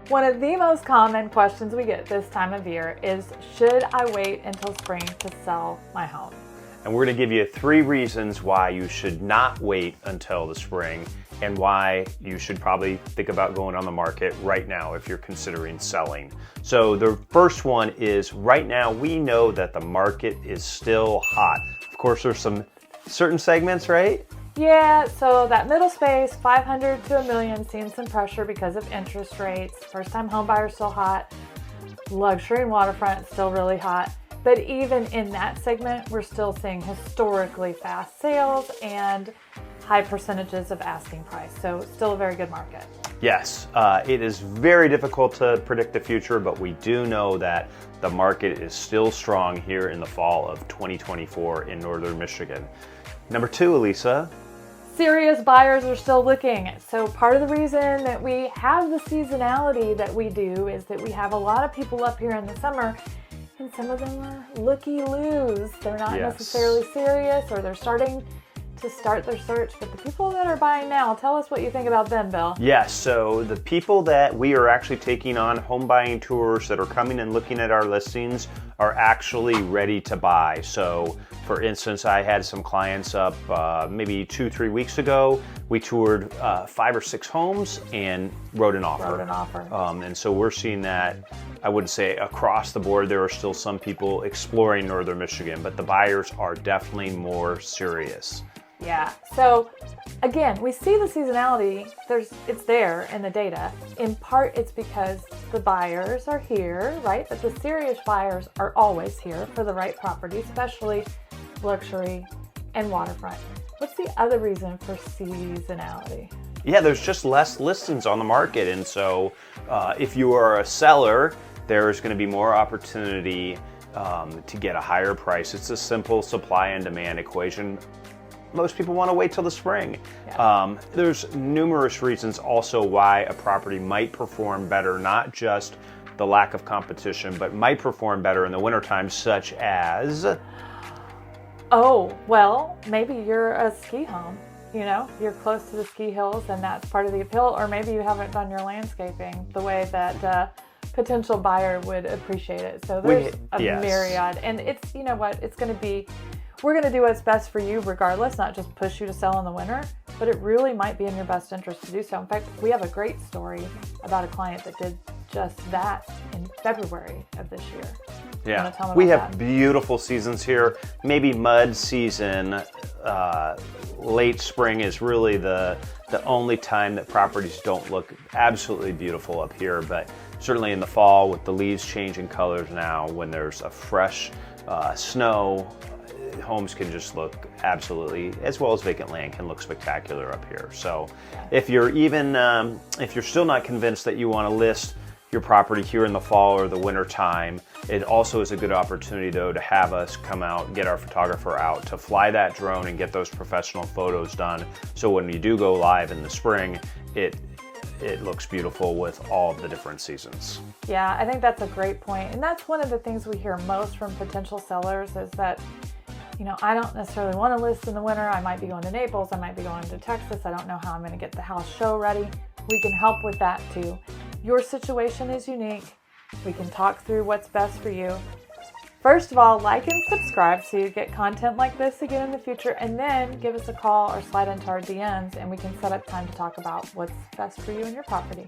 One of the most common questions we get this time of year is, should I wait until spring to sell my home? And we're going to give you 3 reasons why you should not wait until the spring and why you should probably think about going on the market right now if you're considering selling. So the first one is, right now we know that the market is still hot. Of course, there's some certain segments, right? Yeah, so that middle space, 500 to a million, seeing some pressure because of interest rates. First-time home buyers still hot. Luxury and waterfront still really hot. But even in that segment, we're still seeing historically fast sales and high percentages of asking price. So still a very good market. Yes, it is very difficult to predict the future, but we do know that the market is still strong here in the fall of 2024 in northern Michigan. Number 2, Elisa. Serious buyers are still looking. So part of the reason that we have the seasonality that we do is that we have a lot of people up here in the summer, and some of them are looky-loos. They're not necessarily serious, or they're starting to start their search. But the people that are buying now, tell us what you think about them, Bill. Yes, so the people that we are actually taking on home buying tours that are coming and looking at our listings are actually ready to buy. So for instance, I had some clients up maybe 2-3 weeks ago. We toured 5 or 6 homes and wrote an offer. And so we're seeing that, I wouldn't say across the board. There are still some people exploring northern Michigan, but the buyers are definitely more serious. Yeah, so again, we see the seasonality, it's there in the data. In part, it's because the buyers are here, right? But the serious buyers are always here for the right property, especially luxury and waterfront. What's the other reason for seasonality? Yeah, there's just less listings on the market. And so if you are a seller, there's going to be more opportunity to get a higher price. It's a simple supply and demand equation. Most people want to wait till the spring. Yeah. There's numerous reasons also why a property might perform better, not just the lack of competition, but might perform better in the wintertime, such as... Oh, well, maybe you're a ski home. You know, you're close to the ski hills and that's part of the appeal, or maybe you haven't done your landscaping the way that potential buyer would appreciate it. So there's a myriad, and it's, you know what, it's going to be, we're going to do what's best for you regardless, not just push you to sell in the winter, but it really might be in your best interest to do so. In fact, we have a great story about a client that did just that in February of this year. Yeah, we have beautiful seasons here. Maybe mud season, late spring is really the only time that properties don't look absolutely beautiful up here. But certainly in the fall, with the leaves changing colors now, when there's a fresh snow, homes can just look absolutely, as well as vacant land can look spectacular up here. So if you're if you're still not convinced that you want to list your property here in the fall or the winter time, it also is a good opportunity though to have us come out, get our photographer out to fly that drone and get those professional photos done. So when we do go live in the spring, it looks beautiful with all of the different seasons. Yeah, I think that's a great point. And that's one of the things we hear most from potential sellers is that, you know, I don't necessarily want to list in the winter. I might be going to Naples. I might be going to Texas. I don't know how I'm going to get the house show ready. We can help with that too. Your situation is unique. We can talk through what's best for you. First of all, like and subscribe so you get content like this again in the future, and then give us a call or slide into our DMs and we can set up time to talk about what's best for you and your property.